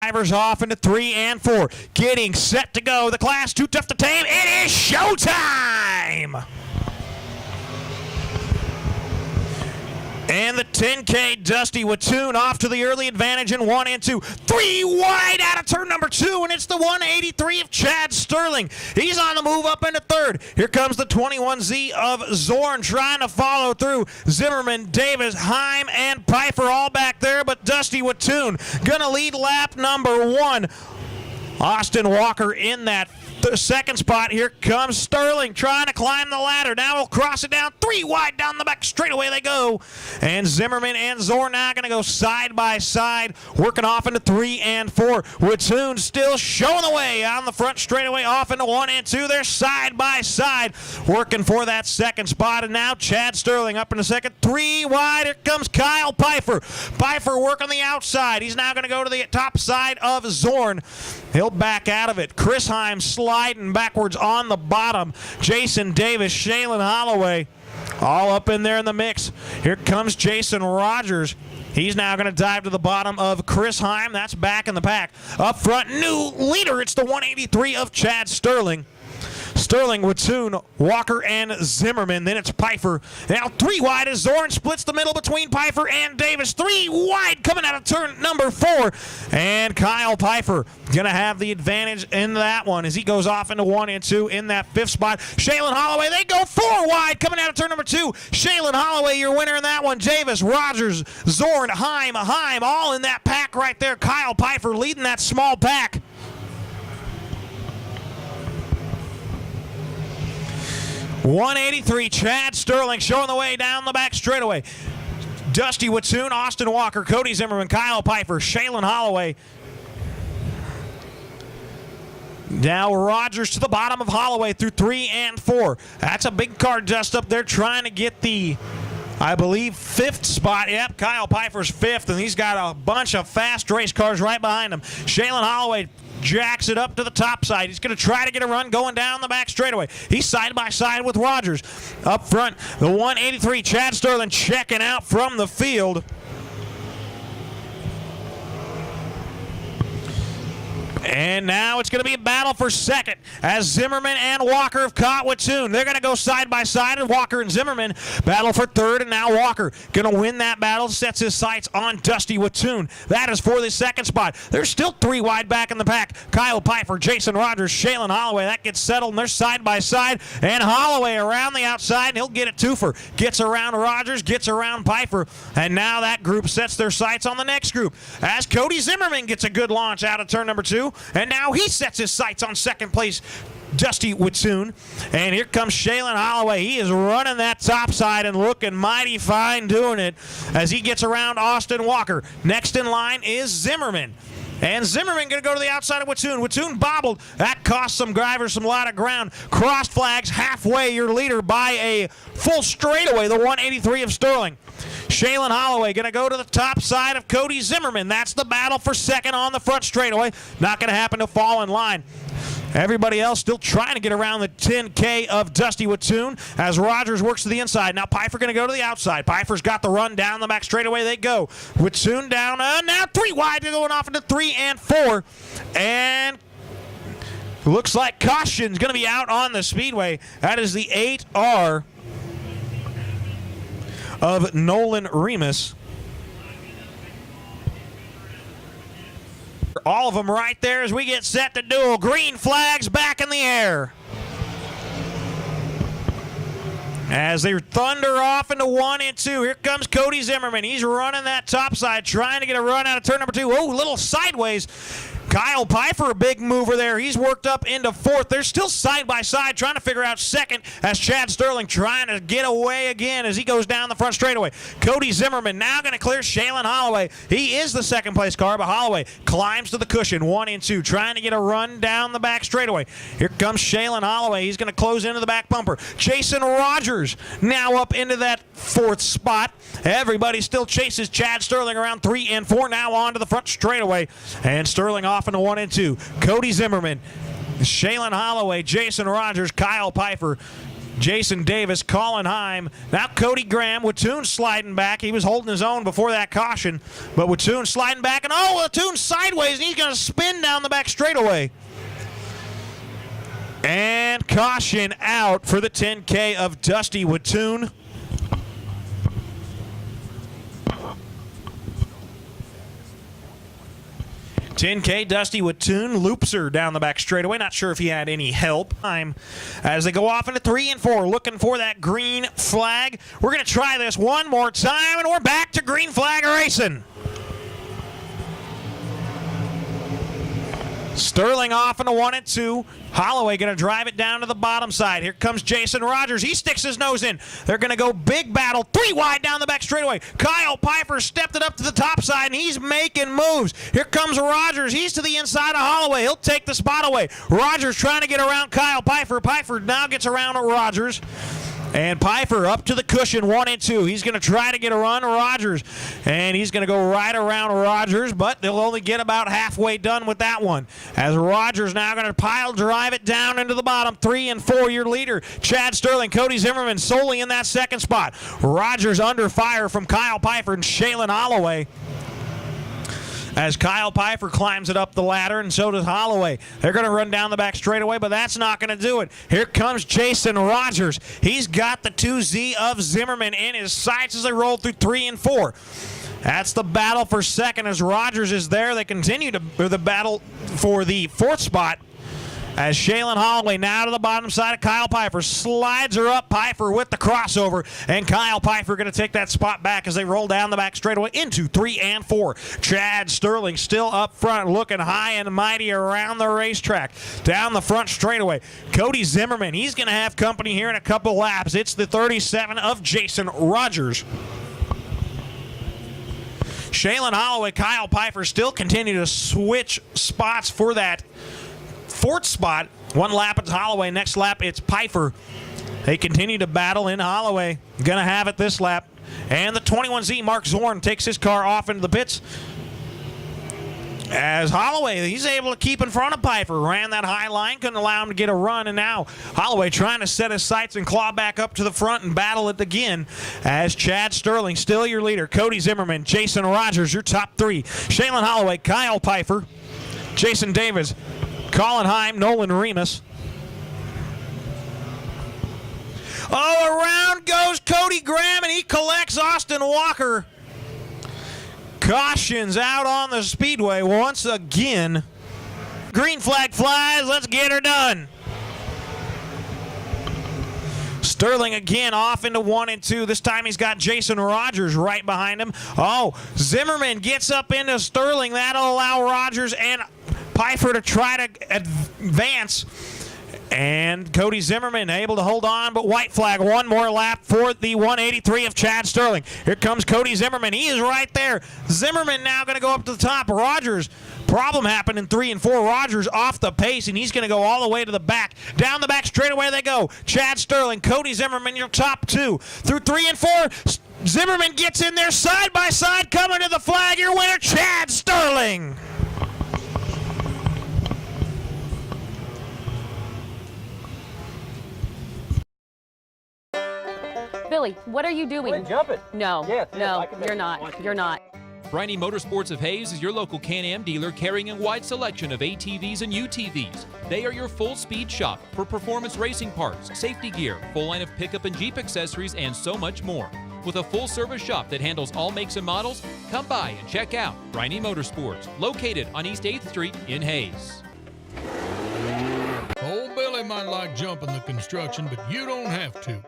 Drivers off into 3 and 4. Getting set to go. The class too tough to tame. It is showtime! And the 10K Dusty Watoon off to the early advantage in 1 and 2. 3 wide out of turn number 2, and it's the 183 of Chad Sterling. He's on the move up into 3rd. Here comes the 21Z of Zorn trying to follow through. Zimmerman, Davis, Heim, and Pfeiffer all back there, but Dusty Watoon gonna lead lap number 1. Austin Walker in that second spot. Here comes Sterling trying to climb the ladder. Now we'll cross it down 3 wide down the back. Straight away they go. And Zimmerman and Zorn now going to go side by side, working off into 3 and 4. Watoon still showing the way on the front straightaway off into 1 and 2. They're side by side, working for that second spot. And now Chad Sterling up in the second. 3 wide. Here comes Kyle Pfeiffer. Pfeiffer working the outside. He's now going to go to the top side of Zorn. He'll back out of it. Chris Heim sliding backwards on the bottom. Jason Davis, Shaylin Holloway, all up in there in the mix. Here comes Jason Rogers. He's now going to dive to the bottom of Chris Heim. That's back in the pack. Up front, new leader. It's the 183 of Chad Sterling. Sterling, Watoon, Walker, and Zimmerman. Then it's Pfeiffer. Now 3 wide as Zorn splits the middle between Pfeiffer and Davis. 3 wide coming out of turn number 4. And Kyle Pfeiffer going to have the advantage in that one as he goes off into 1 and 2 in that 5th spot. Shaylin Holloway, they go 4 wide coming out of turn number 2. Shaylin Holloway, your winner in that one. Davis, Rogers, Zorn, Heim, all in that pack right there. Kyle Pfeiffer leading that small pack. 183, Chad Sterling showing the way down the back straightaway. Dusty Watoon, Austin Walker, Cody Zimmerman, Kyle Pfeiffer, Shaylin Holloway. Now Rogers to the bottom of Holloway through 3 and 4. That's a big car dust up there trying to get the, I believe, 5th spot. Yep, Kyle Pfeiffer's 5th, and he's got a bunch of fast race cars right behind him. Shaylin Holloway jacks it up to the top side. He's going to try to get a run going down the back straightaway. He's side by side with Rogers. Up front, the 183, Chad Sterling checking out from the field. And now it's going to be a battle for second as Zimmerman and Walker have caught Watoon. They're going to go side by side, and Walker and Zimmerman battle for 3rd, and now Walker going to win that battle, sets his sights on Dusty Watoon. That is for the 2nd spot. There's still 3 wide back in the pack. Kyle Pfeiffer, Jason Rogers, Shaylin Holloway. That gets settled, and they're side by side, and Holloway around the outside, and he'll get it twofer. Gets around Rogers, gets around Pfeiffer, and now that group sets their sights on the next group as Cody Zimmerman gets a good launch out of turn number 2. And now he sets his sights on 2nd place, Dusty Watoon. And here comes Shaylin Holloway. He is running that top side and looking mighty fine doing it as he gets around Austin Walker. Next in line is Zimmerman. And Zimmerman going to go to the outside of Watoon. Watoon bobbled. That cost some drivers some lot of ground. Crossed flags halfway, your leader by a full straightaway, the 183 of Sterling. Shaylin Holloway going to go to the top side of Cody Zimmerman. That's the battle for 2nd on the front straightaway. Not going to happen to fall in line. Everybody else still trying to get around the 10K of Dusty Watoon as Rogers works to the inside. Now Pfeiffer going to go to the outside. Pfeiffer's got the run down the back straightaway. They go. Watoon down. Now 3 wide. They're going off into 3 and 4. And looks like caution's going to be out on the Speedway. That is the 8R of Nolan Remus. All of them right there as we get set to duel. Green flags back in the air as they thunder off into 1 and 2. Here comes Cody Zimmerman. He's running that top side, trying to get a run out of turn number 2. Oh, little sideways. Kyle Pfeiffer, a big mover there. He's worked up into 4th. They're still side by side trying to figure out 2nd as Chad Sterling trying to get away again as he goes down the front straightaway. Cody Zimmerman now going to clear Shaylin Holloway. He is the 2nd place car, but Holloway climbs to the cushion, 1 and 2, trying to get a run down the back straightaway. Here comes Shaylin Holloway. He's going to close into the back bumper. Jason Rogers now up into that 4th spot. Everybody still chases Chad Sterling around 3 and 4. Now on to the front straightaway, and Sterling off into 1 and 2. Cody Zimmerman, Shaylin Holloway, Jason Rogers, Kyle Pfeiffer, Jason Davis, Colin Heim. Now Cody Graham. Watoon sliding back. He was holding his own before that caution. But Watoon sliding back. And Watoon sideways. And he's going to spin down the back straightaway. And caution out for the 10K of Dusty Watoon. $10K, Dusty Watoon loops her down the back straightaway. Not sure if he had any help. As they go off into 3 and 4, looking for that green flag. We're going to try this one more time, and we're back to green flag racing. Sterling off into 1 and 2. Holloway going to drive it down to the bottom side. Here comes Jason Rogers. He sticks his nose in. They're going to go big battle. 3 wide down the back straightaway. Kyle Piper stepped it up to the top side, and he's making moves. Here comes Rogers. He's to the inside of Holloway. He'll take the spot away. Rogers trying to get around Kyle Piper. Piper now gets around Rogers. And Piper up to the cushion, 1 and 2. He's going to try to get around Rogers. And he's going to go right around Rogers, but they'll only get about halfway done with that one. As Rogers now going to pile drive it down into the bottom. 3 and 4, your leader, Chad Sterling. Cody Zimmerman solely in that second spot. Rogers under fire from Kyle Piper and Shaylin Holloway. As Kyle Piper climbs it up the ladder, and so does Holloway. They're going to run down the back straightaway, but that's not going to do it. Here comes Jason Rogers. He's got the 2Z of Zimmerman in his sights as they roll through 3 and 4. That's the battle for second as Rogers is there. They continue the battle for the 4th spot. As Shaylin Holloway now to the bottom side of Kyle Piper. Slides her up. Piper with the crossover. And Kyle Piper going to take that spot back as they roll down the back straightaway into 3 and 4. Chad Sterling still up front looking high and mighty around the racetrack. Down the front straightaway. Cody Zimmerman. He's going to have company here in a couple laps. It's the 37 of Jason Rogers. Shaylin Holloway, Kyle Piper still continue to switch spots for that 4th spot. 1 lap it's Holloway, next lap it's Piper. They continue to battle in Holloway. Gonna have it this lap. And the 21Z, Mark Zorn, takes his car off into the pits. As Holloway, he's able to keep in front of Piper. Ran that high line, couldn't allow him to get a run. And now Holloway trying to set his sights and claw back up to the front and battle it again. As Chad Sterling, still your leader. Cody Zimmerman, Jason Rogers, your top 3. Shaylin Holloway, Kyle Piper, Jason Davis, Colin Heim, Nolan Remus. Around goes Cody Graham, and he collects Austin Walker. Cautions out on the speedway once again. Green flag flies. Let's get her done. Sterling again off into 1 and 2. This time he's got Jason Rogers right behind him. Zimmerman gets up into Sterling. That'll allow Rogers and Piper to try to advance. And Cody Zimmerman able to hold on, but white flag. 1 more lap for the 183 of Chad Sterling. Here comes Cody Zimmerman. He is right there. Zimmerman now going to go up to the top. Rogers, problem happened in 3 and 4. Rogers off the pace, and he's going to go all the way to the back. Down the back straightaway they go. Chad Sterling, Cody Zimmerman, your top 2. Through 3 and 4, Zimmerman gets in there side by side, coming to the flag. Your winner, Chad Sterling. Billy, what are you doing? Jump it. No, yes, no, you're not. You're not. Briney Motorsports of Hayes is your local Can-Am dealer carrying a wide selection of ATVs and UTVs. They are your full-speed shop for performance racing parts, safety gear, full line of pickup and Jeep accessories, and so much more. With a full-service shop that handles all makes and models, come by and check out Briney Motorsports, located on East 8th Street in Hayes. Old Billy might like jumping the construction, but you don't have to.